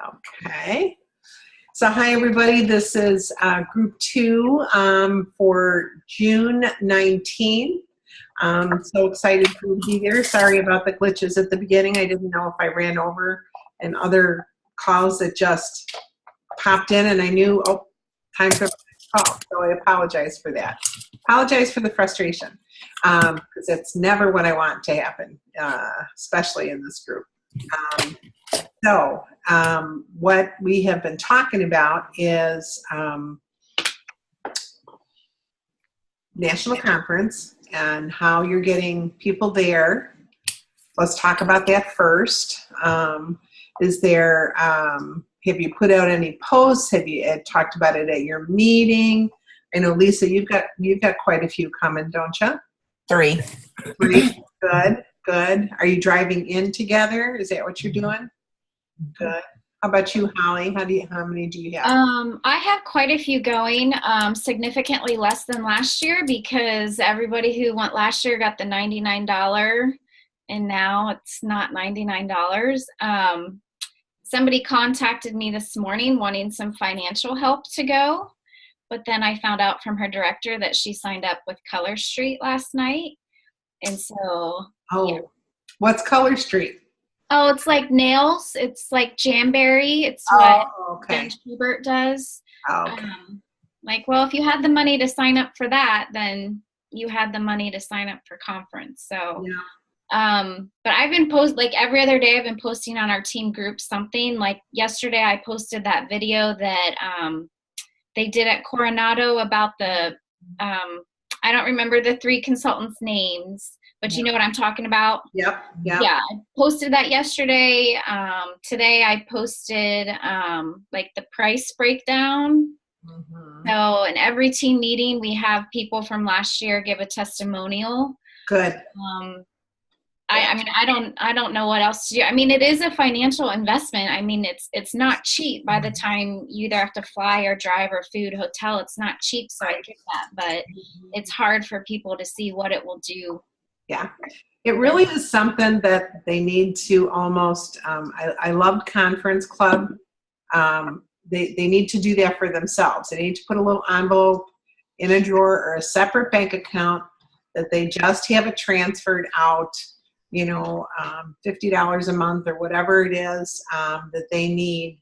Okay. So hi, everybody. This is group 2 for June 19. So excited for you to be there. Sorry about the glitches at the beginning. I didn't know if I ran over and other calls that just popped in, and I knew, oh, time for the next call. So I apologize for that. Apologize for the frustration, because it's never what I want to happen, especially in this group. What we have been talking about is national conference and how you're getting people there. Let's talk about that first. Is there, have you put out any posts? Have you talked about it at your meeting? I know, Lisa, you've got quite a few coming, don't you? 3. 3. Good. Are you driving in together? Is that what you're doing? Good. How about you, Holly? How many do you have? I have quite a few going, significantly less than last year, because everybody who went last year got the $99, and now it's not $99. Somebody contacted me this morning wanting some financial help to go, but then I found out from her director that she signed up with Color Street last night, and so yeah. What's Color Street? Oh, it's like nails. It's like Jamberry. It's what okay. Ben Schubert does. Okay. Well, if you had the money to sign up for that, then you had the money to sign up for conference. So, yeah. But I've been every other day I've been posting on our team group something. Like yesterday I posted that video that they did at Coronado about the, I don't remember the 3 consultants' names, but you know what I'm talking about? Yep. Yeah, I posted that yesterday. Today I posted the price breakdown. Mm-hmm. So in every team meeting, we have people from last year give a testimonial. Good. I don't know what else to do. I mean, it is a financial investment. I mean, it's not cheap by the time you either have to fly or drive or food, hotel. It's not cheap, so I get that. But it's hard for people to see what it will do. Yeah, it really is something that they need to almost, I loved Conference Club. They need to do that for themselves. They need to put a little envelope in a drawer or a separate bank account that they just have it transferred out, $50 a month or whatever it is that they need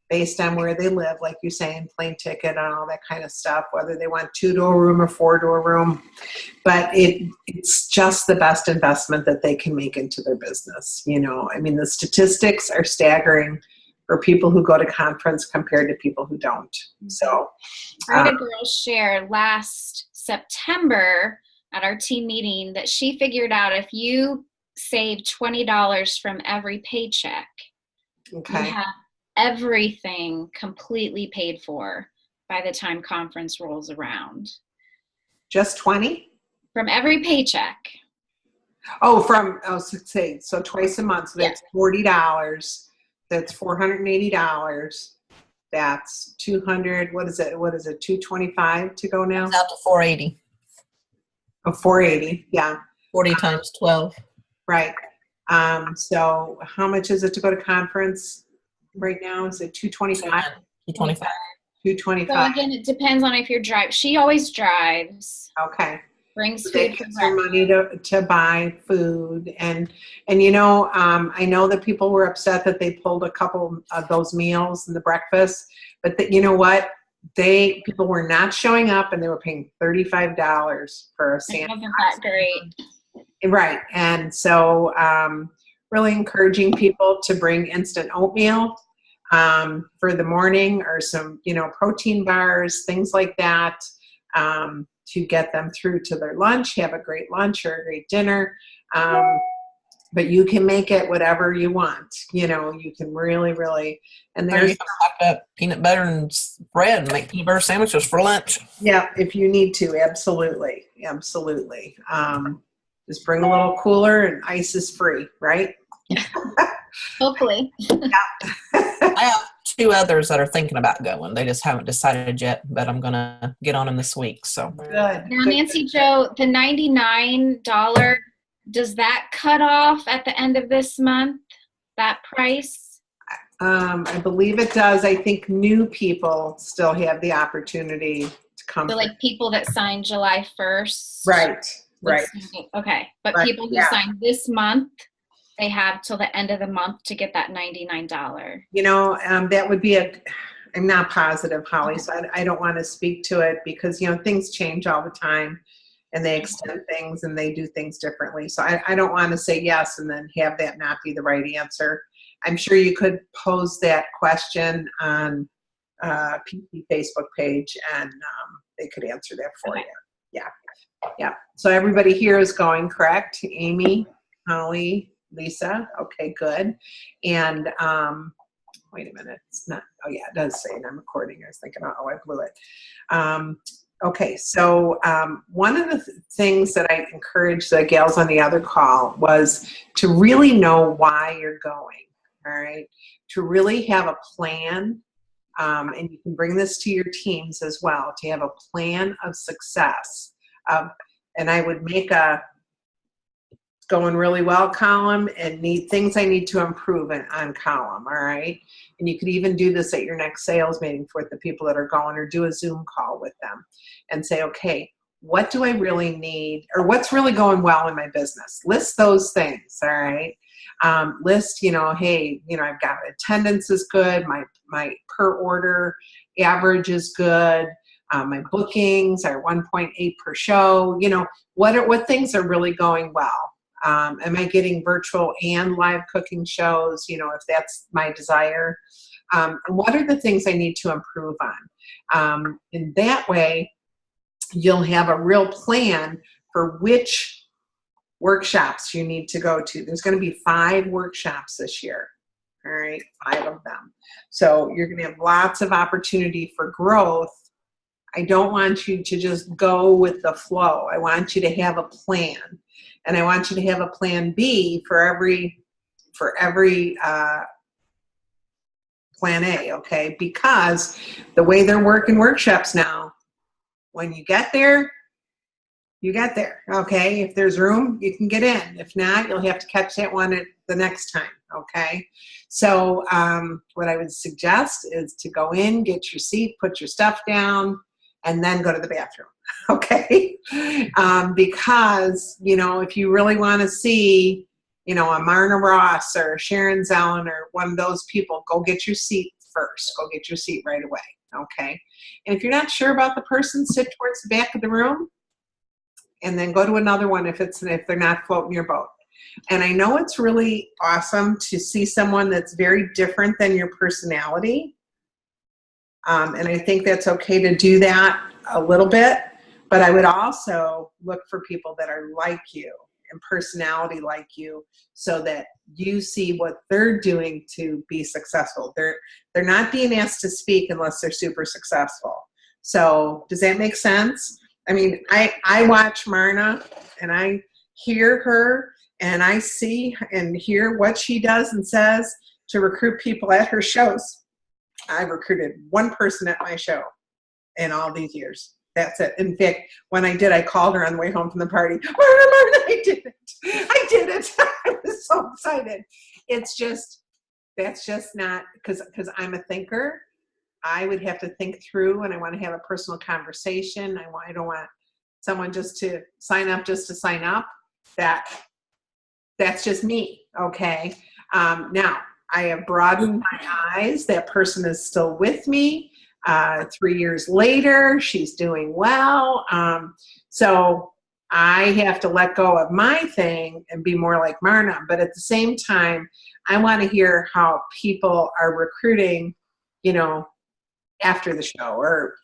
based on where they live, like you're saying, plane ticket and all that kind of stuff, whether they want 2-door room or 4-door room. But it's just the best investment that they can make into their business. I mean, the statistics are staggering for people who go to conference compared to people who don't. So I had a girl share last September at our team meeting that she figured out if you save $20 from every paycheck, you have everything completely paid for by the time conference rolls around. Just 20? From every paycheck. So twice a month. So that's $40. That's $480. That's 200. What is it? 225 to go now? It's out to 480. Oh, 480. Yeah. 40 times 12. Right. So how much is it to go to conference? Right now, is it 225? 225. 225. So again, it depends on if you're driving. She always drives. Okay. Brings food. Gets her money to buy food, and I know that people were upset that they pulled a couple of those meals and the breakfast, but you know what? People were not showing up, and they were paying $35 for a sandwich. Wasn't that great? Right, and so really encouraging people to bring instant oatmeal for the morning, or some, protein bars, things like that, to get them through to their lunch, have a great lunch or a great dinner. But you can make it whatever you want. You can really, and there's peanut butter and bread and make peanut butter sandwiches for lunch. Yeah, if you need to, absolutely. Just bring a little cooler, and ice is free, right? Hopefully. I have 2 others that are thinking about going. They just haven't decided yet, but I'm going to get on them this week. So good. Now, Nancy Jo, the $99, does that cut off at the end of this month, that price? I believe it does. I think new people still have the opportunity to come. So like people that signed July 1st. Right, right, Okay. But right, people who yeah. signed this month, they have till the end of the month to get that $99. You know, that would be I'm not positive, Holly, so I don't want to speak to it because, you know, things change all the time and they extend things and they do things differently. So I don't want to say yes and then have that not be the right answer. I'm sure you could pose that question on PT Facebook page and they could answer that for you. Yeah. Yeah. So everybody here is going correct. Amy, Holly, Lisa. Okay, good. And wait a minute. It's not. Oh yeah, it does say, and I'm recording. I was thinking, oh, I blew it. Okay, so one of the things that I encouraged the gals on the other call was to really know why you're going. All right, to really have a plan, and you can bring this to your teams as well. To have a plan of success, and I would make a going really well column and need things I need to improve on column. All right. And you could even do this at your next sales meeting for the people that are going, or do a Zoom call with them and say, okay, what do I really need, or what's really going well in my business? List those things. All right. List, you know, hey, you know, I've got attendance is good. My per order average is good. My bookings are 1.8 per show. You know, what things are really going well? Am I getting virtual and live cooking shows, you know, if that's my desire? And what are the things I need to improve on? In that way, you'll have a real plan for which workshops you need to go to. There's going to be 5 workshops this year. All right, 5 of them. So you're going to have lots of opportunity for growth. I don't want you to just go with the flow. I want you to have a plan. And I want you to have a plan B for every plan A, okay? Because the way they're working workshops now, when you get there, you get there, okay? If there's room, you can get in. If not, you'll have to catch that one at the next time, okay? So what I would suggest is to go in, get your seat, put your stuff down, and then go to the bathroom, okay? Because, you know, if you really want to see, you know, a Marna Ross or Sharon Zellen or one of those people, go get your seat first. Go get your seat right away, okay? And if you're not sure about the person, sit towards the back of the room and then go to another one if they're not floating your boat. And I know it's really awesome to see someone that's very different than your personality. And I think that's okay to do that a little bit, but I would also look for people that are like you and personality like you so that you see what they're doing to be successful. They're not being asked to speak unless they're super successful. So does that make sense? I mean, I watch Marna and I hear her and I see and hear what she does and says to recruit people at her shows. I've recruited one person at my show in all these years. That's it. In fact, when I did, I called her on the way home from the party. Marna, I did it. I did it. I was so excited. It's just, that's just not, because I'm a thinker. I would have to think through and I want to have a personal conversation. I don't want someone just to sign up just to sign up. That's just me. Okay. Now, I have broadened my eyes. That person is still with me. 3 years later, she's doing well. So I have to let go of my thing and be more like Marna. But at the same time, I want to hear how people are recruiting, you know, after the show, or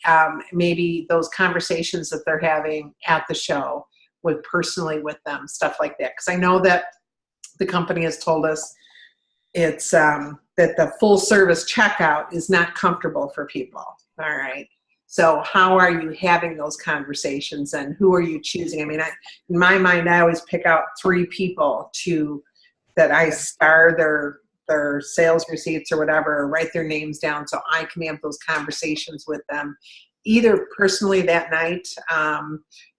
maybe those conversations that they're having at the show personally with them, stuff like that. Because I know that the company has told us it's that the full service checkout is not comfortable for people. All right. So how are you having those conversations and who are you choosing? I mean, in my mind, I always pick out 3 people that I star their sales receipts or whatever, or write their names down so I can have those conversations with them either personally that night,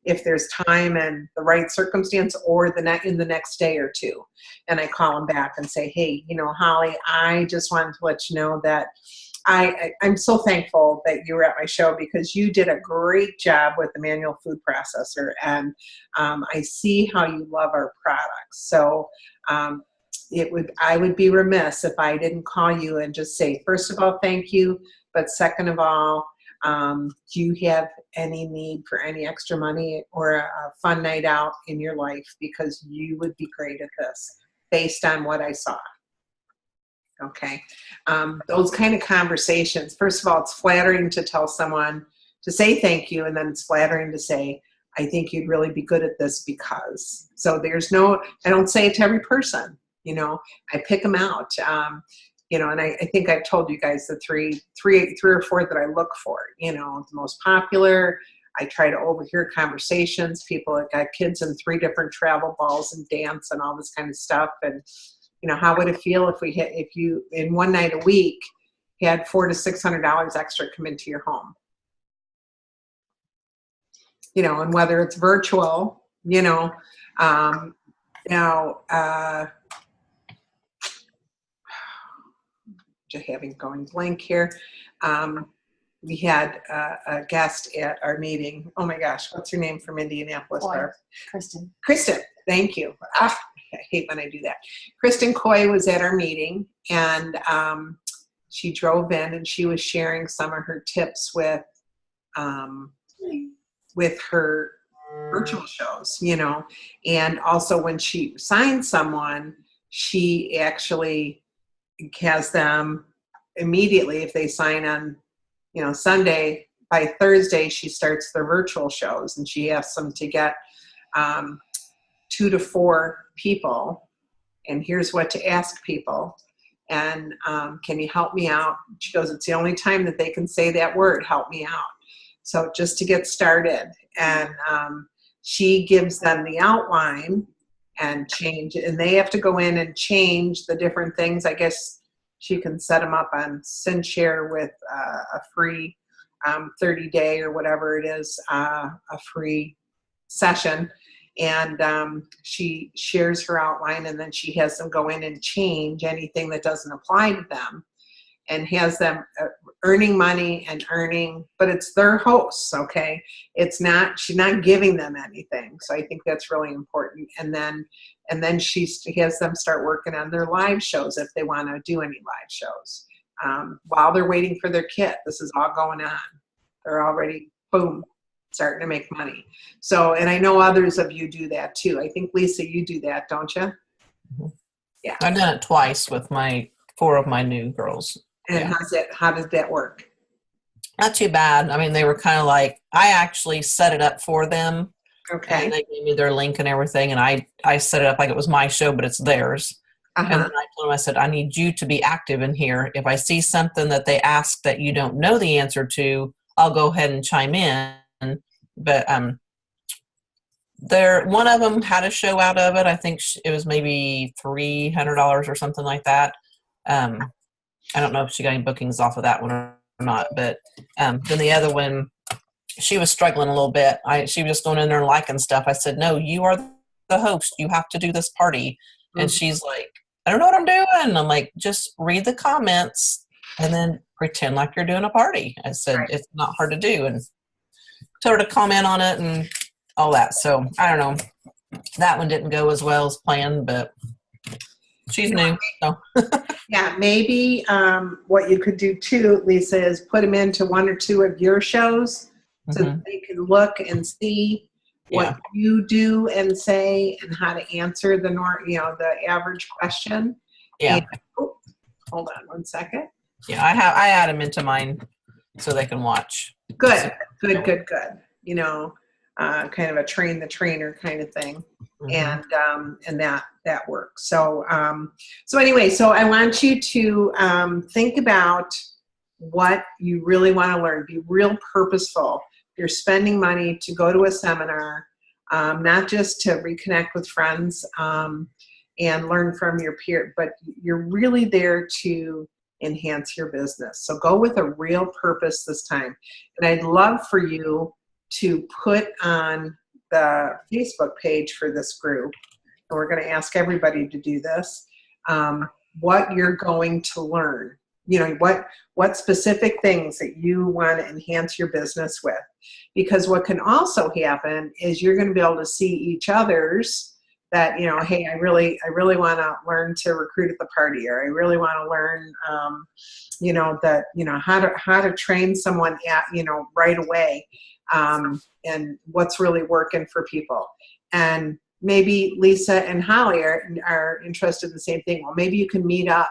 if there's time and the right circumstance, or in the next day or two. And I call them back and say, hey, Holly, I just wanted to let you know that I'm so thankful that you were at my show, because you did a great job with the manual food processor, and I see how you love our products. So I would be remiss if I didn't call you and just say, first of all, thank you, but second of all, do you have any need for any extra money or a fun night out in your life? Because you would be great at this based on what I saw. Okay. Those kind of conversations, first of all, it's flattering to tell someone to say thank you. And then it's flattering to say, I think you'd really be good at this because. So I don't say it to every person, I pick them out. And I think I've told you guys the three or four that I look for, the most popular. I try to overhear conversations. People that got kids in 3 different travel balls and dance and all this kind of stuff. And, how would it feel if you in one night a week had $400 to $600 extra come into your home? And whether it's virtual, just having going blank here. We had a guest at our meeting. Oh my gosh, what's her name from Indianapolis? Coy. Kristen. Kristen, thank you. I hate when I do that. Kristen Coy was at our meeting, and she drove in and she was sharing some of her tips with her virtual shows, and also when she signs someone, she actually has them immediately, if they sign on, Sunday, by Thursday, she starts their virtual shows, and she asks them to get 2 to 4 people. And here's what to ask people. And can you help me out? She goes, it's the only time that they can say that word, help me out. So just to get started. And she gives them the outline and change it. And they have to go in and change the different things. I guess she can set them up on SendShare with a free 30-day or whatever it is, a free session. And she shares her outline, and then she has them go in and change anything that doesn't apply to them, and has them earning money and but it's their hosts, okay? She's not giving them anything. So I think that's really important. And then she has them start working on their live shows if they want to do any live shows. While they're waiting for their kit, this is all going on. They're already, boom, starting to make money. So, and I know others of you do that too. I think, Lisa, you do that, don't you? Mm-hmm. Yeah. I've done it twice with 4 of my new girls. And yeah. How does that work? Not too bad. I mean, they were kind of like, I actually set it up for them. Okay. And they gave me their link and everything. And I set it up like it was my show, but it's theirs. Uh-huh. And then I told them, I said, I need you to be active in here. If I see something that they ask that you don't know the answer to, I'll go ahead and chime in. But one of them had a show out of it. I think it was maybe $300 or something like that. I don't know if she got any bookings off of that one or not, but then the other one, she was struggling a little bit. She was just going in there and liking stuff. I said, no, you are the host. You have to do this party. Mm-hmm. And she's like, I don't know what I'm doing. And I'm like, just read the comments and then pretend like you're doing a party. I said, right. It's not hard to do. And told her to comment on it and all that. So I don't know. That one didn't go as well as planned, but she's new. So. Yeah, maybe what you could do too, Lisa, is put them into 1 or 2 of your shows so that they can look and see what you do and say and how to answer the average question. Yeah. And, hold on 1 second. Yeah, I add them into mine so they can watch. Good. Kind of a train the trainer kind of thing. Mm-hmm. And that works. So anyway, so I want you to think about what you really want to learn. Be real purposeful. You're spending money to go to a seminar, not just to reconnect with friends and learn from your peer, but you're really there to enhance your business. So go with a real purpose this time. And I'd love for you to put on the Facebook page for this group, and we're going to ask everybody to do this, what you're going to learn. You know, what specific things that you want to enhance your business with. Because what can also happen is you're going to be able to see each other's that, you know, hey, I really want to learn to recruit at the party, or I really want to learn, you know, that, you know, how to train someone at, you know, right away, and what's really working for people. And maybe Lisa and Holly are interested in the same thing. Well, maybe you can meet up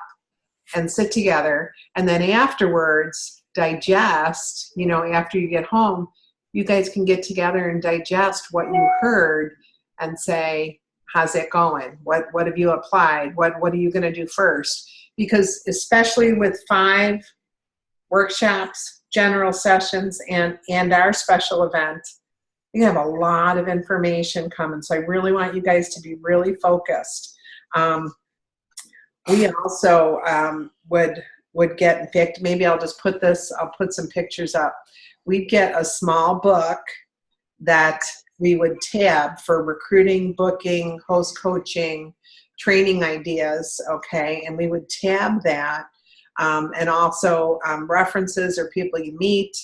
and sit together, and then afterwards digest, you know, after you get home, you guys can get together and digest what you heard and say, how's it going? What have you applied? What are you going to do first? Because especially with 5 workshops, general sessions, and our special event, we have a lot of information coming. So I really want you guys to be really focused. We also would get, in fact, maybe I'll just put this, I'll put some pictures up. We'd get a small book that we would tab for recruiting, booking, host coaching, training ideas, okay? And we would tab that, and also references or people you meet,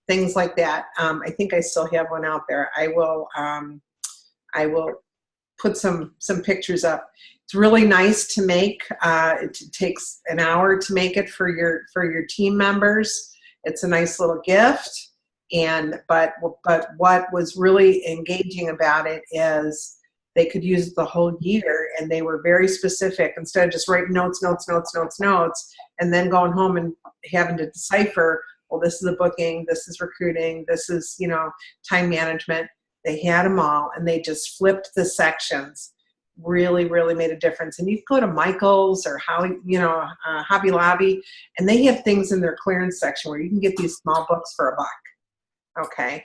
things like that. I think I still have one out there. I will put some pictures up. It's really nice to make. It takes an hour to make it for your team members. It's a nice little gift. But what was really engaging about it is they could use it the whole year, and they were very specific. Instead of just writing notes, and then going home and having to decipher, well, this is a booking, this is recruiting, this is, you know, time management. They had them all, and they just flipped the sections. Really, really made a difference. And you go to Michael's or Hobby Lobby, and they have things in their clearance section where you can get these small books for $1. Okay,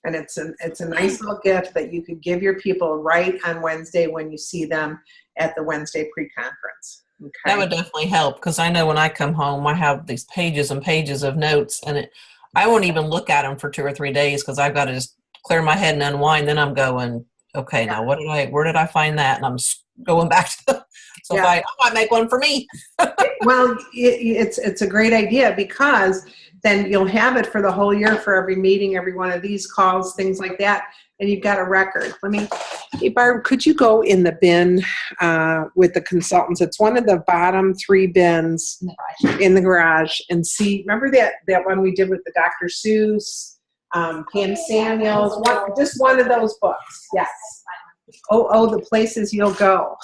and it's a nice little gift that you could give your people right on Wednesday when you see them at the Wednesday pre-conference. Okay. That would definitely help, because I know when I come home, I have these pages and pages of notes, and I won't even look at them for 2 or 3 days because I've got to just clear my head and unwind. Then I'm going, okay, now where did I find that? And I'm going back to so if I might make one for me. Well, it's a great idea, because then you'll have it for the whole year, for every meeting, every one of these calls, things like that, and you've got a record. Hey Barb, could you go in the bin with the consultants? It's one of the bottom 3 bins in the garage, and see, remember that one we did with the Dr. Seuss, Pam Samuels, just one of those books. Yes. Oh, the places you'll go.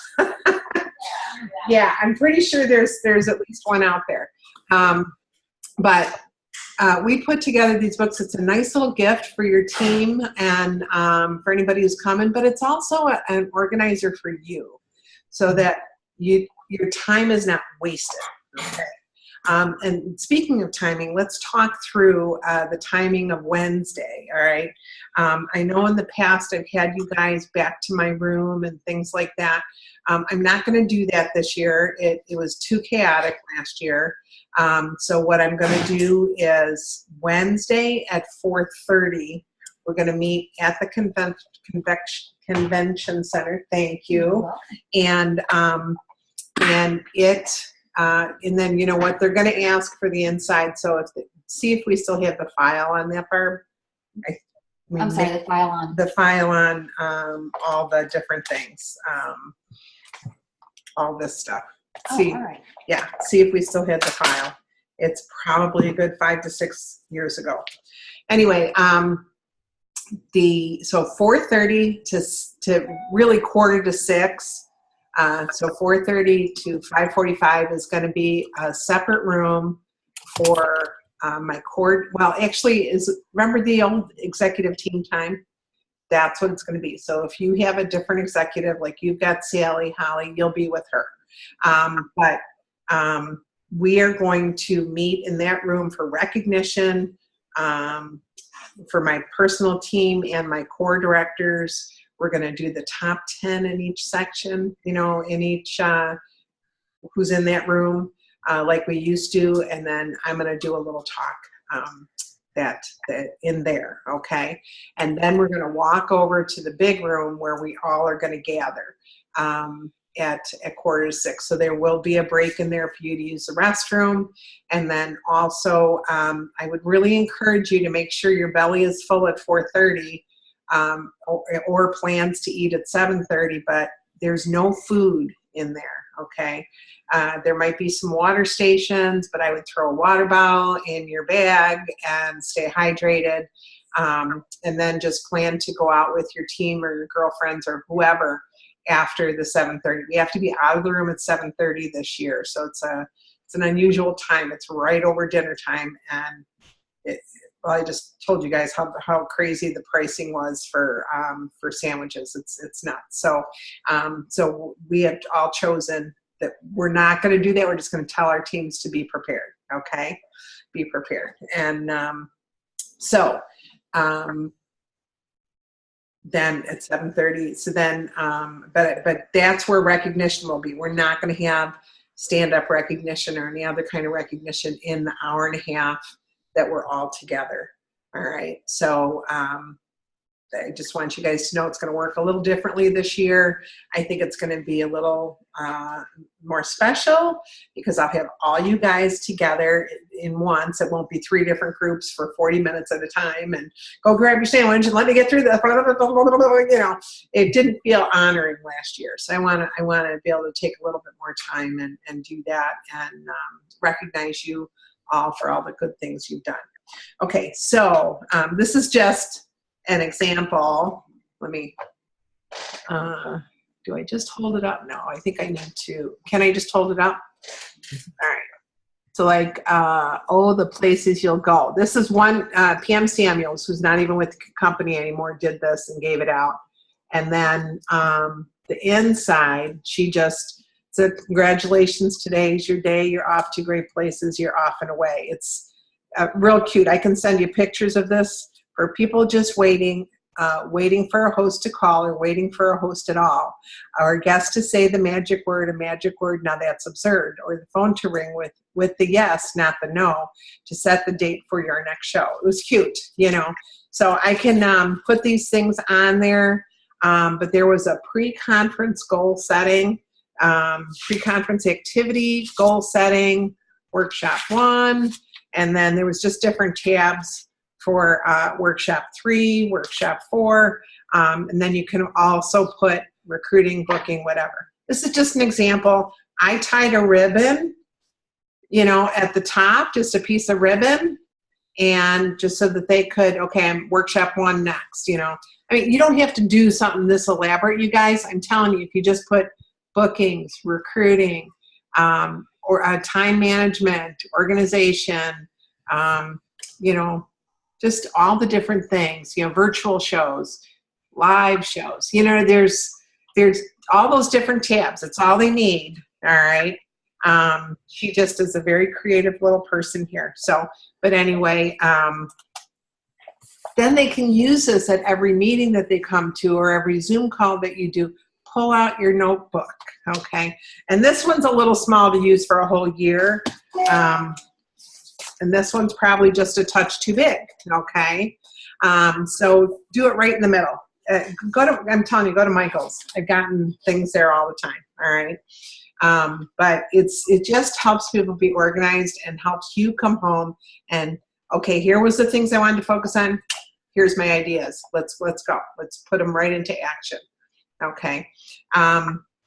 Yeah, I'm pretty sure there's at least one out there. But we put together these books. It's a nice little gift for your team and for anybody who's coming, but it's also an organizer for you, so that your time is not wasted. Okay. And speaking of timing, let's talk through the timing of Wednesday, all right? I know in the past I've had you guys back to my room and things like that. I'm not going to do that this year. It was too chaotic last year. So what I'm going to do is Wednesday at 4:30, we're going to meet at the convention center. Thank you. And then, you know what, they're going to ask for the inside. So see if we still have the file on that, Barb. I'm sorry, the file on? The file on all the different things, all this stuff. See, all right. Yeah, see if we still have the file. It's probably a good 5 to 6 years ago. Anyway, so 4:30 to really 5:45 so 4:30 to 5:45 is going to be a separate room for my core. Well, actually, remember the old executive team time? That's what it's going to be. So if you have a different executive, like you've got Sally, Holly, you'll be with her. But we are going to meet in that room for recognition for my personal team and my core directors. We're going to do the top 10 in each section, in each who's in that room. like we used to, and then I'm going to do a little talk that in there, okay? And then we're going to walk over to the big room where we all are going to gather at 5:45. So there will be a break in there for you to use the restroom. And then also, I would really encourage you to make sure your belly is full at 4:30 or plans to eat at 7:30, but there's no food in there, okay? There might be some water stations, but I would throw a water bottle in your bag and stay hydrated. And then just plan to go out with your team or your girlfriends or whoever after the 7:30. We have to be out of the room at 7:30 this year. So it's an unusual time. It's right over dinner time. And I just told you guys how crazy the pricing was for sandwiches. It's nuts. So we have all chosen that we're not going to do that. We're just going to tell our teams to be prepared. Okay, be prepared. And then at 7:30. So then, but that's where recognition will be. We're not going to have stand-up recognition or any other kind of recognition in the hour and a half that we're all together. All right. So I just want you guys to know it's going to work a little differently this year. I think it's going to be a little more special because I'll have all you guys together in once. It won't be 3 different groups for 40 minutes at a time and go grab your sandwich and let me get through this. You know, it didn't feel honoring last year. So I want to be able to take a little bit more time and do that and recognize you all for all the good things you've done. Okay, so this is just an example. Let me, do I just hold it up? No, I think I need to. Can I just hold it up? All right. So like, the places you'll go. This is one, PM Samuels, who's not even with the company anymore, did this and gave it out. And then the inside, she just said, congratulations, today is your day. You're off to great places. You're off and away. It's real cute. I can send you pictures of this for people just waiting for a host to call or waiting for a host at all, or a guest to say the magic word, now that's absurd, or the phone to ring with the yes, not the no, to set the date for your next show. It was cute, you know. So I can put these things on there, but there was a pre-conference goal setting, pre-conference activity, goal setting, workshop 1, and then there was just different tabs for workshop 3, workshop 4, and then you can also put recruiting, booking, whatever. This is just an example. I tied a ribbon, you know, at the top, just a piece of ribbon, and just so that they could, okay, I'm workshop 1 next, you know. I mean, you don't have to do something this elaborate, you guys. I'm telling you, if you just put bookings, recruiting, or time management, organization, you know, just all the different things, you know, virtual shows, live shows, you know, there's all those different tabs. It's all they need. All right. She just is a very creative little person here. So, but anyway, then they can use this at every meeting that they come to or every Zoom call that you do. Pull out your notebook. Okay. And this one's a little small to use for a whole year. And this one's probably just a touch too big, okay? So do it right in the middle. I'm telling you, go to Michael's. I've gotten things there all the time, all right? But it just helps people be organized and helps you come home and, okay, here was the things I wanted to focus on. Here's my ideas. Let's go. Let's put them right into action, okay?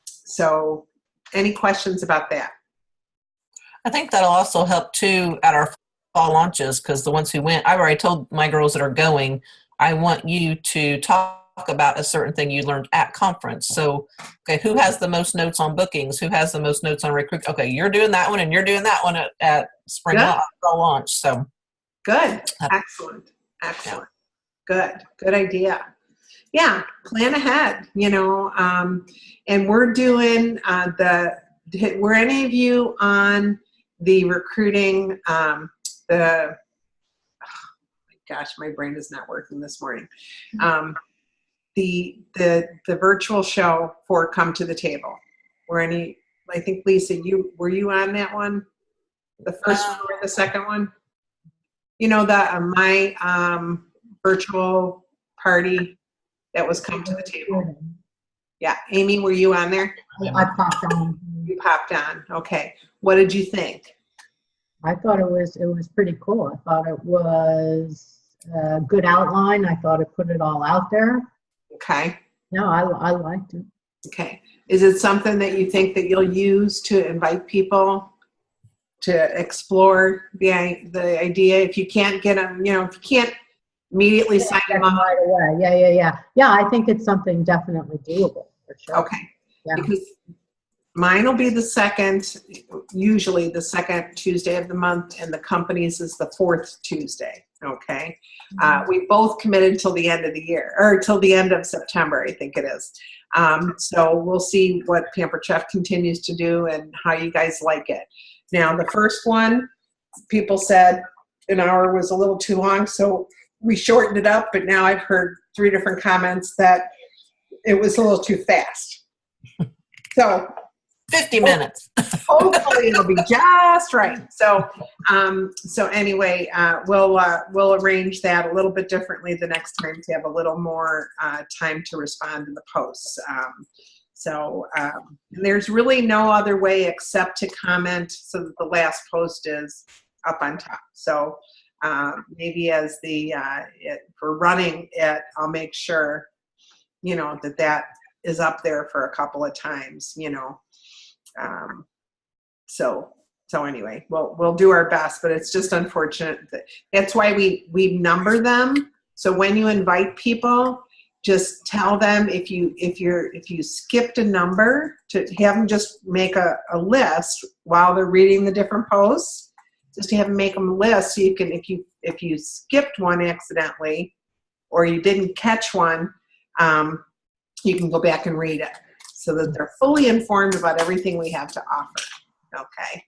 So any questions about that? I think that'll also help too at our fall launches, because the ones who went, I've already told my girls that are going, I want you to talk about a certain thing you learned at conference. So, okay, who has the most notes on bookings? Who has the most notes on recruit? Okay, you're doing that one and you're doing that one at spring fall launch. So good. Excellent. Good idea. Yeah, plan ahead, you know, and we're doing were any of you on the recruiting, oh my gosh, my brain is not working this morning. The virtual show for Come to the Table. I think Lisa, were you on that one? The first one or the second one? You know, that my virtual party that was come to the table. Yeah, Amy, were you on there? I popped on. You popped on. Okay. What did you think? I thought it was pretty cool. I thought it was a good outline. I thought it put it all out there. Okay. No, I liked it. Okay. Is it something that you think that you'll use to invite people to explore the idea? If you can't get them, you know, if you can't immediately sign them up. Right away. Yeah. Yeah, I think it's something definitely doable for sure. Okay. Yeah. Because mine will be the second, usually the second Tuesday of the month, and the company's is the fourth Tuesday. Okay. We both committed till the end of the year, or till the end of September, I think it is. So we'll see what Pampered Chef continues to do and how you guys like it. Now, the first one, people said an hour was a little too long, so we shortened it up, but now I've heard 3 different comments that it was a little too fast. So 50 minutes. hopefully it'll be just right. So anyway, we'll arrange that a little bit differently the next time to have a little more time to respond to the posts. There's really no other way except to comment so that the last post is up on top. So maybe as for running it, I'll make sure, you know, that is up there for a couple of times, you know. So anyway, we'll do our best, but it's just unfortunate that's why we number them. So when you invite people, just tell them if you skipped a number, to have them just make a list while they're reading the different posts. Just to have them make them a list, so you can, if you skipped one accidentally or you didn't catch one, you can go back and read it so that they're fully informed about everything we have to offer. Okay.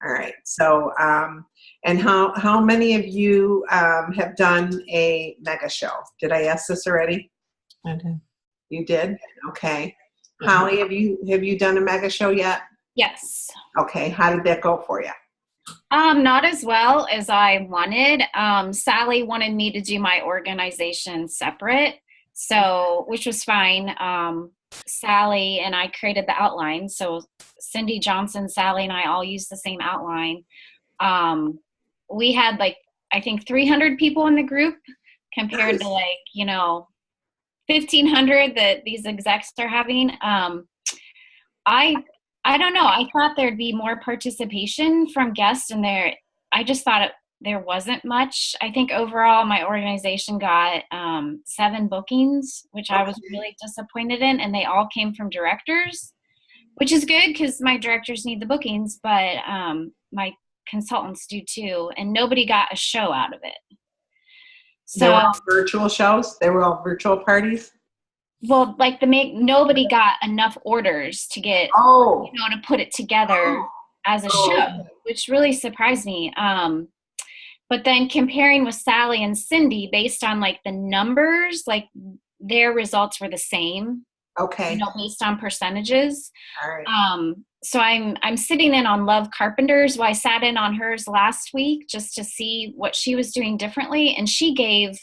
All right. So, and how many of you have done a mega show? Did I ask this already? I did. You did? Okay. Holly, have you done a mega show yet? Yes. Okay. How did that go for you? Not as well as I wanted. Sally wanted me to do my organization separate, so which was fine. Sally and I created the outline, so Cindy Johnson, Sally, and I all used the same outline. We had I think 300 people in the group compared to 1,500 that these execs are having. I don't know. I thought there'd be more participation from guests, and I just thought there wasn't much. I think overall my organization got 7 bookings, which I was really disappointed in, and they all came from directors, which is good because my directors need the bookings, but my consultants do too, and nobody got a show out of it. They were So, all virtual shows? They were all virtual parties? well, nobody got enough orders to get, Oh. to put it together as a show, which really surprised me. But then comparing with Sally and Cindy, based on the numbers, their results were the same. Okay. Based on percentages. All right. So I'm sitting in on Love Carpenter's. Well, I sat in on hers last week just to see what she was doing differently, and she gave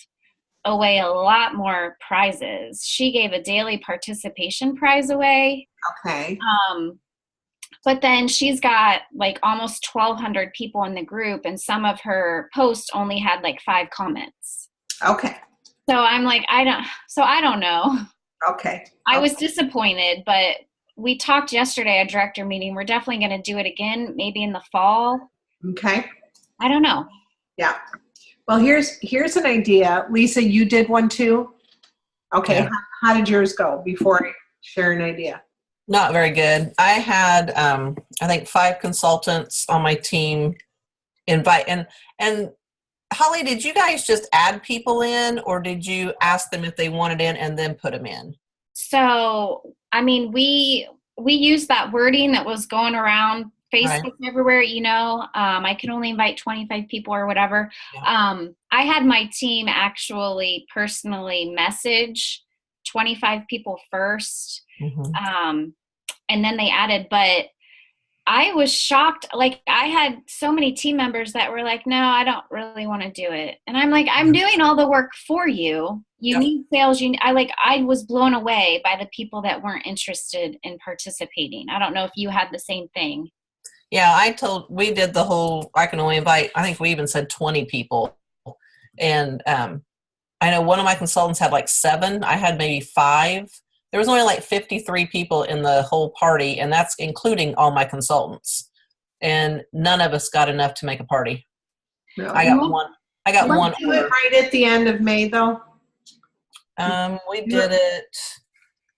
away a lot more prizes. She gave a daily participation prize away. Okay. But then she's got almost 1,200 people in the group, and some of her posts only had 5 comments. Okay. So I'm I don't know. Okay. I was disappointed, but we talked yesterday at director meeting. We're definitely going to do it again, maybe in the fall. Okay. I don't know. Yeah. Well, here's an idea. Lisa, you did one too? Okay. Yeah. How did yours go before I share an idea? Not very good. I had, I think 5 consultants on my team invite, and Holly, did you guys just add people in, or did you ask them if they wanted in and then put them in? So, I mean, we used that wording that was going around Facebook everywhere, I can only invite 25 people or whatever. Yeah. I had my team actually personally message 25 people first. Mm-hmm. And then they added, but I was shocked. Like, I had so many team members that were like, no, I don't really want to do it. And I'm like, I'm doing all the work for you. You Yep. need sales. I was blown away by the people that weren't interested in participating. I don't know if you had the same thing. Yeah, we did the whole, I can only invite, I think we even said 20 people. And I know one of my consultants had like 7. I had maybe 5. There was only like 53 people in the whole party, and that's including all my consultants. And none of us got enough to make a party. Really? I got one. I got one. Do it right at the end of May, though. We did it.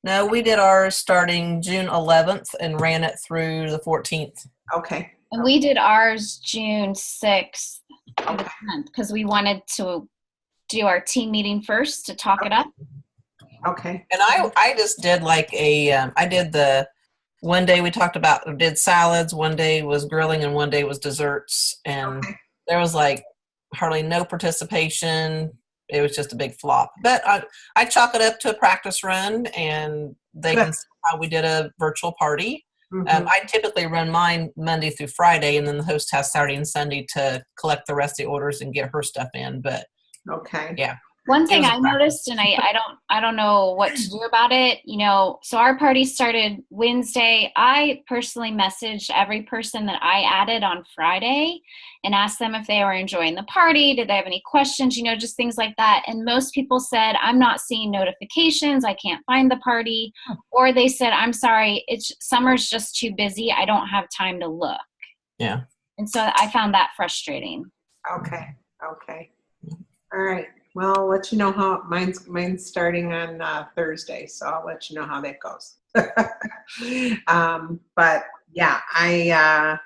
No, we did ours starting June 11th and ran it through the 14th. Okay. And we did ours June 6th because we wanted to do our team meeting first to talk it up. Okay. And I just did like I did the one day we did salads, one day was grilling, and one day was desserts. And there was like hardly no participation. It was just a big flop. But I chalk it up to a practice run, and they can see how we did a virtual party. Mm-hmm. I typically run mine Monday through Friday, and then the host has Saturday and Sunday to collect the rest of the orders and get her stuff in. But Okay. yeah. One thing I noticed, and I don't know what to do about it, so our party started Wednesday. I personally messaged every person that I added on Friday and asked them if they were enjoying the party. Did they have any questions, just things like that. And most people said, I'm not seeing notifications. I can't find the party. Or they said, I'm sorry, summer's just too busy. I don't have time to look. Yeah. And so I found that frustrating. Okay. All right. Well, I'll let you know how mine's starting on Thursday, so I'll let you know how that goes. But yeah,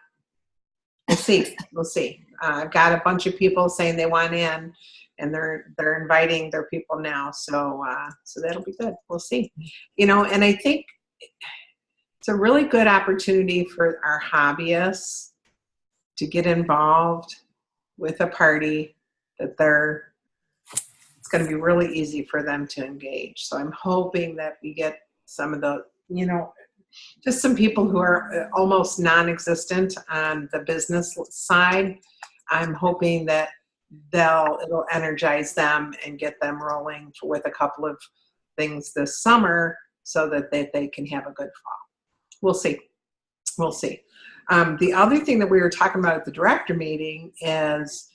we'll see. I've got a bunch of people saying they want in, and they're inviting their people now, so that'll be good. We'll see. And I think it's a really good opportunity for our hobbyists to get involved with a party that it's going to be really easy for them to engage. So I'm hoping that we get some of the, just some people who are almost non-existent on the business side. I'm hoping that it'll energize them and get them rolling with a couple of things this summer so that they can have a good fall. We'll see. The other thing that we were talking about at the director meeting is,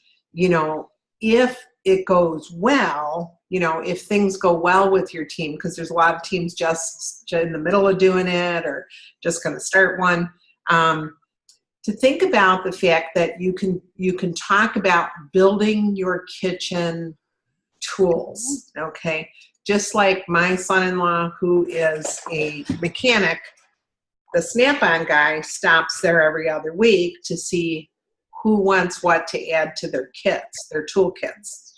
if it goes well, if things go well with your team, because there's a lot of teams just in the middle of doing it or just going to start one, to think about the fact that you can talk about building your kitchen tools, okay? Just like my son-in-law, who is a mechanic, the Snap-on guy stops there every other week to see who wants what to add to their kits, their toolkits.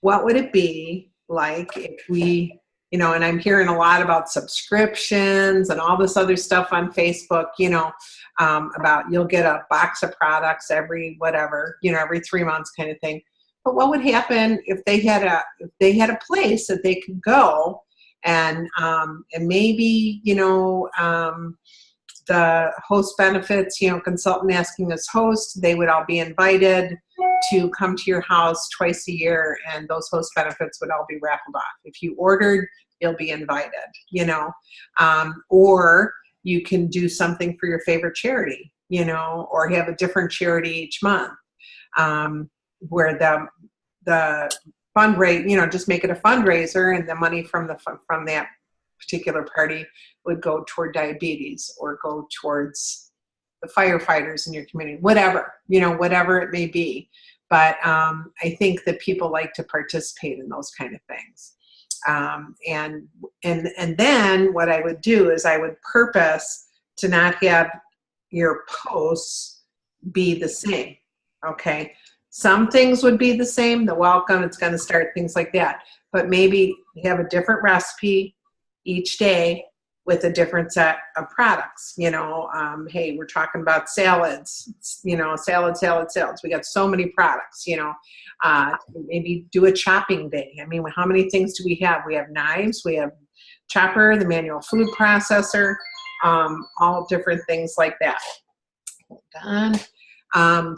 What would it be like if we, and I'm hearing a lot about subscriptions and all this other stuff on Facebook, about you'll get a box of products every 3 months kind of thing. But what would happen if they had a place that they could go and maybe, the host benefits, consultant asking as host, they would all be invited to come to your house twice a year, and those host benefits would all be raffled off. If you ordered, you'll be invited, or you can do something for your favorite charity, or have a different charity each month, where the fundraiser, just make it a fundraiser, and the money from that particular party would go toward diabetes or go towards the firefighters in your community, whatever it may be. But I think that people like to participate in those kind of things. And then what I would do is I would purpose to not have your posts be the same. Okay. Some things would be the same, the welcome, it's going to start, things like that. But maybe have a different recipe each day with a different set of products. Hey, we're talking about salads, salads. We got so many products, maybe do a chopping day. I mean, how many things do we have? We have knives, we have chopper, the manual food processor, all different things like that. Hold on.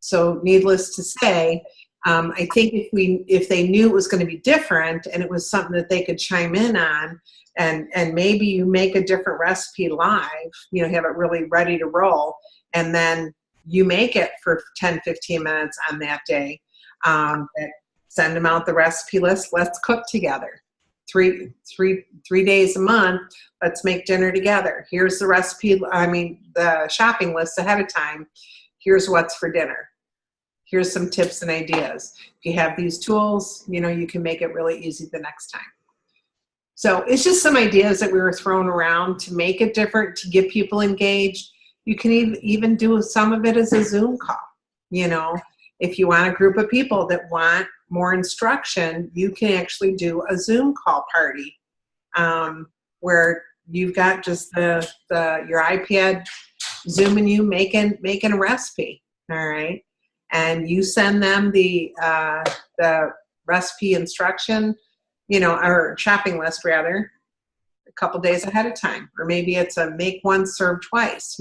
So needless to say, I think if they knew it was going to be different and it was something that they could chime in on, and maybe you make a different recipe live, have it really ready to roll, and then you make it for 10, 15 minutes on that day. Send them out the recipe list. Let's cook together. Three days a month. Let's make dinner together. Here's the recipe. The shopping list ahead of time. Here's what's for dinner. Here's some tips and ideas. If you have these tools, you can make it really easy the next time. So it's just some ideas that we were throwing around to make it different, to get people engaged. You can even do some of it as a Zoom call. If you want a group of people that want more instruction, you can actually do a Zoom call party where you've got just your iPad zooming you making a recipe. All right. And you send them the recipe instruction, or shopping list rather, a couple days ahead of time. Or maybe it's a make one, serve twice,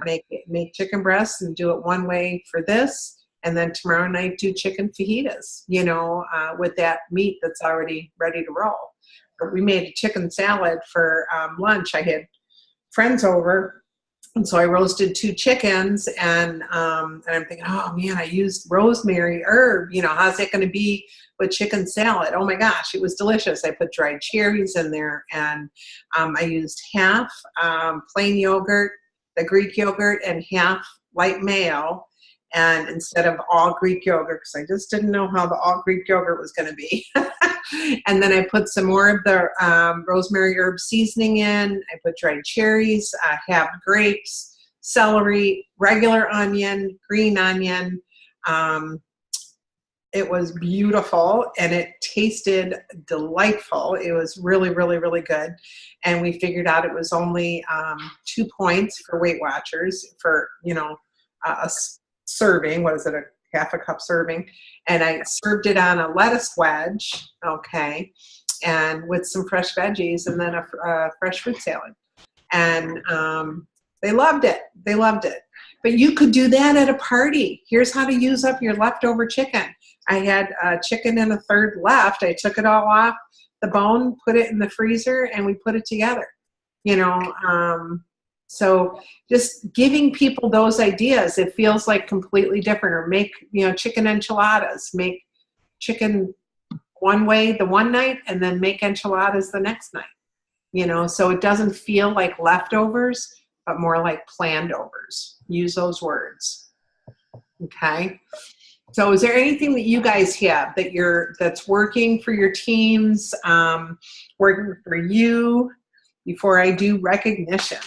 make chicken breasts and do it one way for this. And then tomorrow night do chicken fajitas, with that meat that's already ready to roll. But we made a chicken salad for lunch. I had friends over, and so I roasted 2 chickens, and I'm thinking, oh man, I used rosemary herb. How's that going to be with chicken salad? Oh my gosh, it was delicious. I put dried cherries in there, and I used half plain yogurt, the Greek yogurt, and half light mayo. And instead of all Greek yogurt, because I just didn't know how the all Greek yogurt was going to be. And then I put some more of the rosemary herb seasoning in. I put dried cherries, half grapes, celery, regular onion, green onion. It was beautiful, and it tasted delightful. It was really, really, really good. And we figured out it was only 2 points for Weight Watchers for, a serving. What is it, a half a cup serving? And I served it on a lettuce wedge, okay, and with some fresh veggies, and then a fresh fruit salad. And they loved it. They loved it. But you could do that at a party. Here's how to use up your leftover chicken. I had chicken and a third left. I took it all off the bone, put it in the freezer, and we put it together. So just giving people those ideas, it feels like completely different. Or make, chicken enchiladas, make chicken one way the one night and then make enchiladas the next night, so it doesn't feel like leftovers, but more like planned overs. Use those words. Okay. So is there anything that you guys have that's working for your teams, working for you, before I do recognition?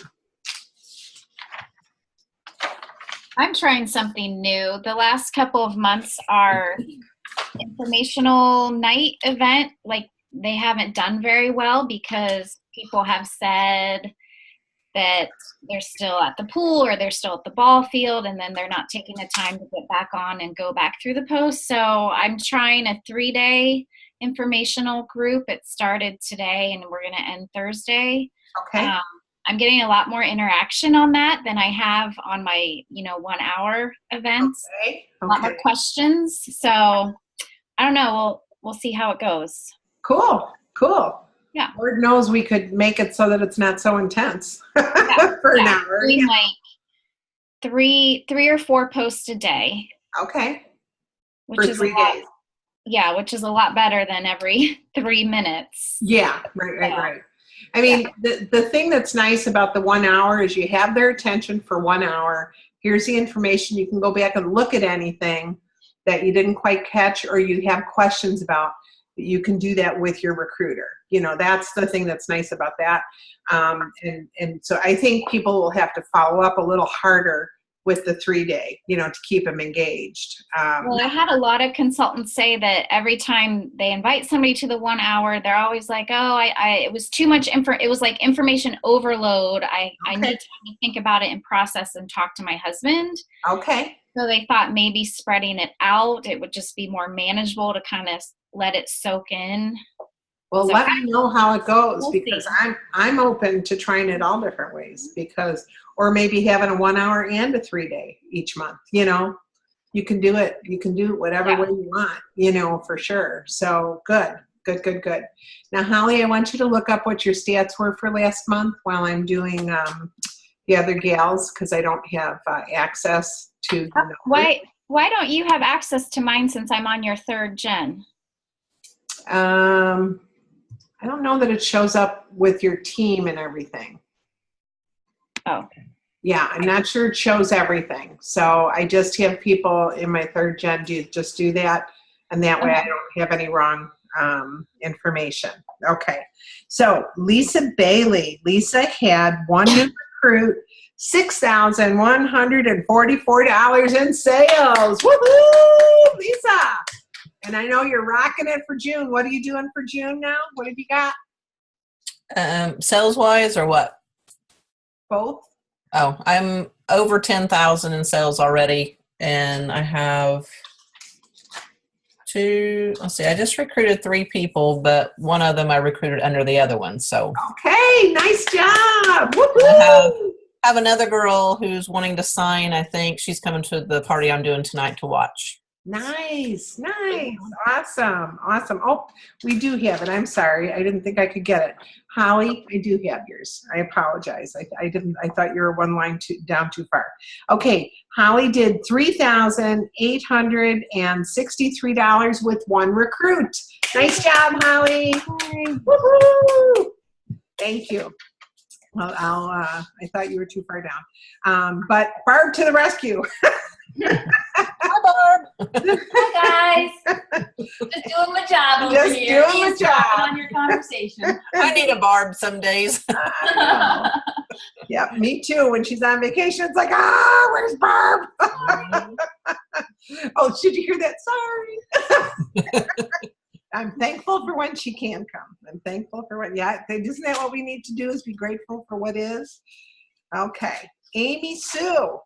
I'm trying something new. The last couple of months, our informational night event, they haven't done very well because people have said that they're still at the pool or they're still at the ball field, and then they're not taking the time to get back on and go back through the post. So I'm trying a 3-day informational group. It started today and we're going to end Thursday. Okay. I'm getting a lot more interaction on that than I have on my, 1-hour events. Okay. A lot more questions. So I don't know. We'll see how it goes. Cool. Yeah. Lord knows we could make it so that it's not so intense for an hour. Doing like 3 or 4 posts a day. Okay. Which For is 3 a lot, days. yeah, which is a lot better than every 3 minutes. Yeah. Right. I mean, the thing that's nice about the 1 hour is you have their attention for 1 hour. Here's the information. You can go back and look at anything that you didn't quite catch or you have questions about. You can do that with your recruiter. That's the thing that's nice about that. And so I think people will have to follow up a little harder with the 3-day, to keep them engaged. Well, I had a lot of consultants say that every time they invite somebody to the 1 hour, they're always like, oh, it was too much it was like information overload. I need time to think about it and process and talk to my husband. Okay. So they thought maybe spreading it out, it would just be more manageable to kind of let it soak in. Well, So let me know how it goes We'll because see. I'm open to trying it all different ways because, or maybe having a 1 hour and a 3-day each month, you know, you can do it. You can do it whatever Yeah. way you want, you know, for sure. So good. Now, Holly, I want you to look up what your stats were for last month while I'm doing the other gals because I don't have access to the numbers. Why don't you have access to mine since I'm on your 3rd gen? I don't know that it shows up with your team and everything. Oh. Yeah, I'm not sure it shows everything. So I just have people in my 3rd gen do that. And that way I don't have any wrong information. Okay. So Lisa Bailey. Lisa had one new recruit, $6,144 in sales. Woohoo, Lisa. And I know you're rocking it for June. What are you doing for June now? What have you got? Sales wise or what? Both? Oh, I'm over 10,000 in sales already. And I have let's see, I just recruited 3 people, but one of them I recruited under the other one. So okay, nice job. Woohoo! I have another girl who's wanting to sign. I think she's coming to the party I'm doing tonight to watch. Nice. Awesome. Oh, we do have it. I'm sorry. I didn't think I could get it. Holly, I do have yours. I apologize. I thought you were one line down too far. Okay. Holly did $3,863 with one recruit. Nice job, Holly. Woohoo! Thank you. Well, I thought you were too far down. But Barb to the rescue. Hi, Barb. Hi, guys. Just doing my job over Just here. doing my Eavesdropping job. on your conversation. I need a Barb some days. Yeah, me too. When she's on vacation, it's like, where's Barb? Oh, should you hear that? Sorry. I'm thankful for when she can come. I'm thankful for what, isn't that what we need to do is be grateful for what is? Okay. Amy Sue,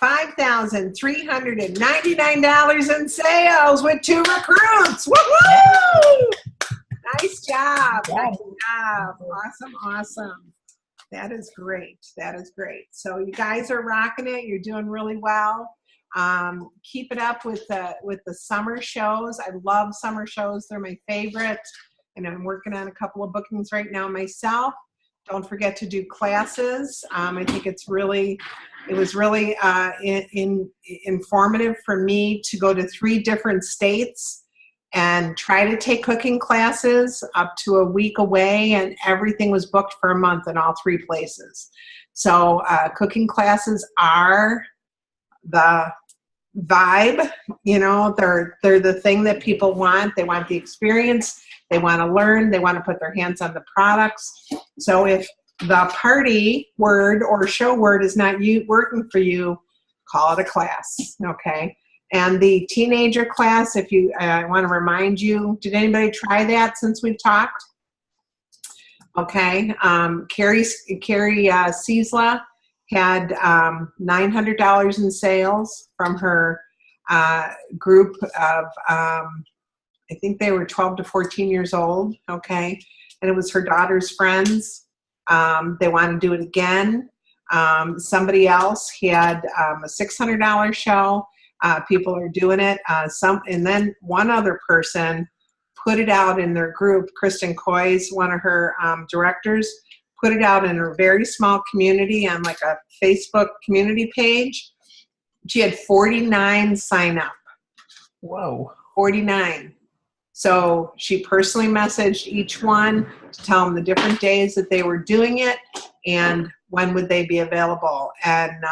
$5,399 in sales with 2 recruits. Woohoo! Nice job. Nice job. Awesome. That is great. So you guys are rocking it. You're doing really well. Keep it up with the summer shows. I love summer shows. They're my favorite. And I'm working on a couple of bookings right now myself. Don't forget to do classes. I think it was really informative for me to go to 3 different states and try to take cooking classes up to a week away, and everything was booked for a month in all 3 places. So cooking classes are the vibe, you know, they're the thing that people want. They want the experience, they want to learn, they want to put their hands on the products. So if the party word or show word is not working for you, call it a class, okay? And the teenager class, if you, I want to remind you, did anybody try that since we've talked? Okay, Carrie Ciesla had $900 in sales from her group of, I think they were 12 to 14 years old, okay? And it was her daughter's friends. They want to do it again. Somebody else had a $600 show. People are doing it. And then one other person put it out in their group. Kristen Coy's one of her directors, put it out in her very small community on like a Facebook community page. She had 49 sign up. Whoa. 49. So she personally messaged each one to tell them the different days that they were doing it and when would they be available. And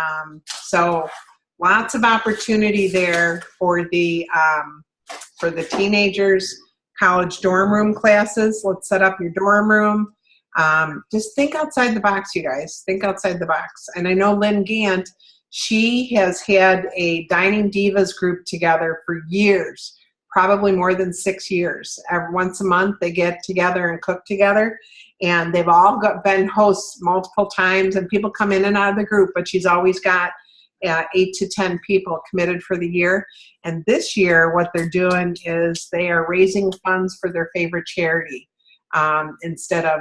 so lots of opportunity there for the teenagers. College dorm room classes. Let's set up your dorm room. Just think outside the box, you guys. Think outside the box. And I know Lynn Gant, she has had a Dining Divas group together for years, probably more than 6 years. Once a month, they get together and cook together. And they've all been hosts multiple times, and people come in and out of the group, but she's always got 8 to 10 people committed for the year. And this year, what they're doing is they are raising funds for their favorite charity. instead of,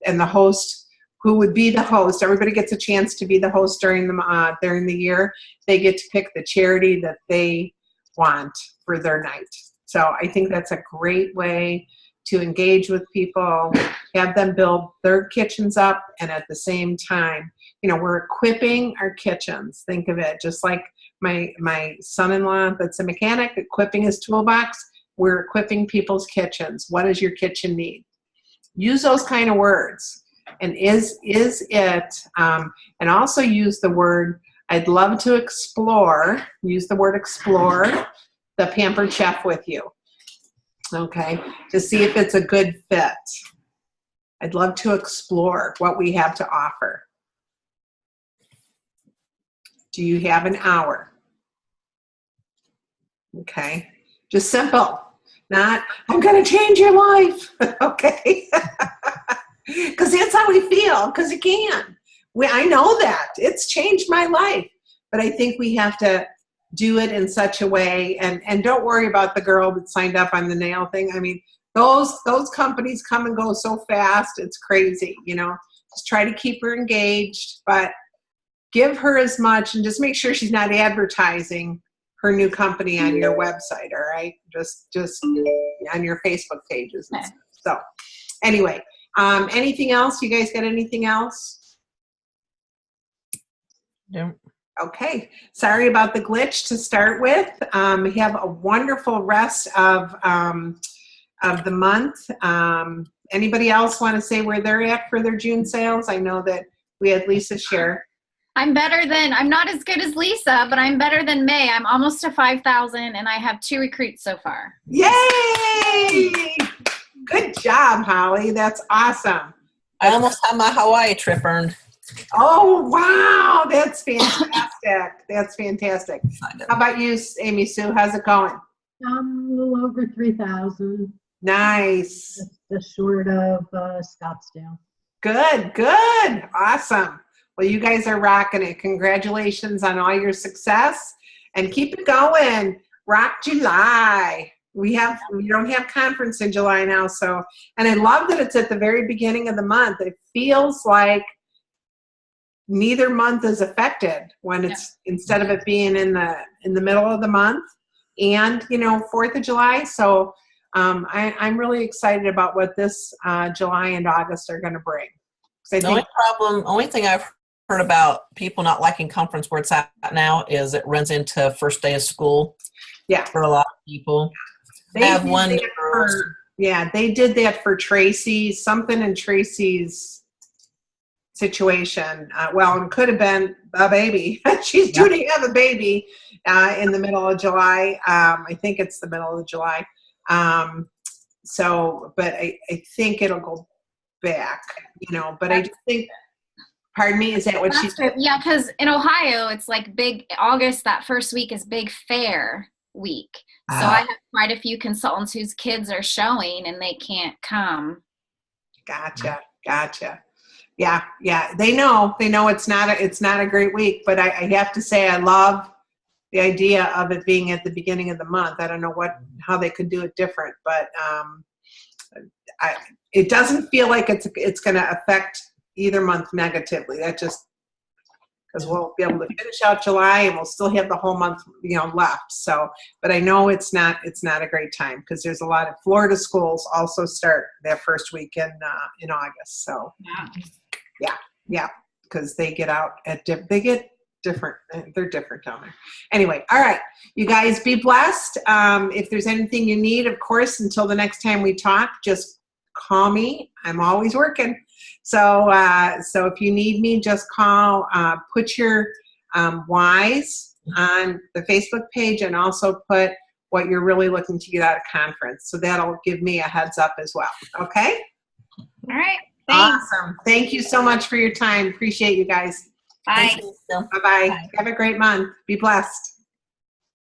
and the host, who would be the host. Everybody gets a chance to be the host during the year. They get to pick the charity that they want for their night. So I think that's a great way to engage with people, have them build their kitchens up, and at the same time, we're equipping our kitchens. Think of it just like my son-in-law that's a mechanic, equipping his toolbox. We're equipping people's kitchens. What does your kitchen need? Use those kind of words. And is it, and also use the word, I'd love to explore, use the word explore, the Pampered Chef with you. Okay, to see if it's a good fit. I'd love to explore what we have to offer. Do you have an hour? Okay, just simple. Not, I'm going to change your life. Okay, because that's how we feel, because it can. I know that. It's changed my life. But I think we have to do it in such a way, and don't worry about the girl that signed up on the nail thing. I mean, those companies come and go so fast, it's crazy, Just try to keep her engaged, but give her as much, and just make sure she's not advertising her new company on your website, all right? Just on your Facebook pages and stuff. So anyway, anything else? You guys got anything else? No. Okay, sorry about the glitch to start with. Have a wonderful rest of the month. Anybody else want to say where they're at for their June sales? I know that we had Lisa share. I'm not as good as Lisa, but I'm better than May. I'm almost to 5,000 and I have 2 recruits so far. Yay! Good job, Holly. That's awesome. I almost have my Hawaii trip earned. Oh, wow. That's fantastic. That's fantastic. How about you, Amy Sue? How's it going? A little over 3,000. Nice. Just short of Scottsdale. Good. Awesome. Well, you guys are rocking it. Congratulations on all your success, and keep it going. Rock July. We don't have conference in July now, so, and I love that it's at the very beginning of the month. It feels like neither month is affected when it's instead of it being in the middle of the month, and 4th of July. So I'm really excited about what this July and August are going to bring. Only thing I've heard about people not liking conference where it's at now is it runs into first day of school. Yeah, for a lot of people. They have one. They did that for Tracy. Something in Tracy's situation. It could have been a baby. She's due to have a baby in the middle of July. I think it's the middle of July. But I think it'll go back, but I just think, pardon me, is that what she said? Yeah, because in Ohio, it's like big August, that first week is big fair week. So I have quite a few consultants whose kids are showing and they can't come. Gotcha. Yeah. They know it's not a great week, but I have to say I love the idea of it being at the beginning of the month. I don't know how they could do it different, but it doesn't feel like it's going to affect either month negatively. That just, because we'll be able to finish out July and we'll still have the whole month, left. So, but I know it's not a great time because there's a lot of Florida schools also start their first week in August. So, yeah, because they get out different. They're different down there. Anyway, all right, you guys be blessed. If there's anything you need, of course, until the next time we talk, just call me. I'm always working. So if you need me, just call. Put your whys on the Facebook page, and also put what you're really looking to get out of conference. So that'll give me a heads up as well. Okay. All right. Thanks. Awesome. Thank you so much for your time. Appreciate you guys. Bye. Thank you. Bye-bye. Have a great month. Be blessed.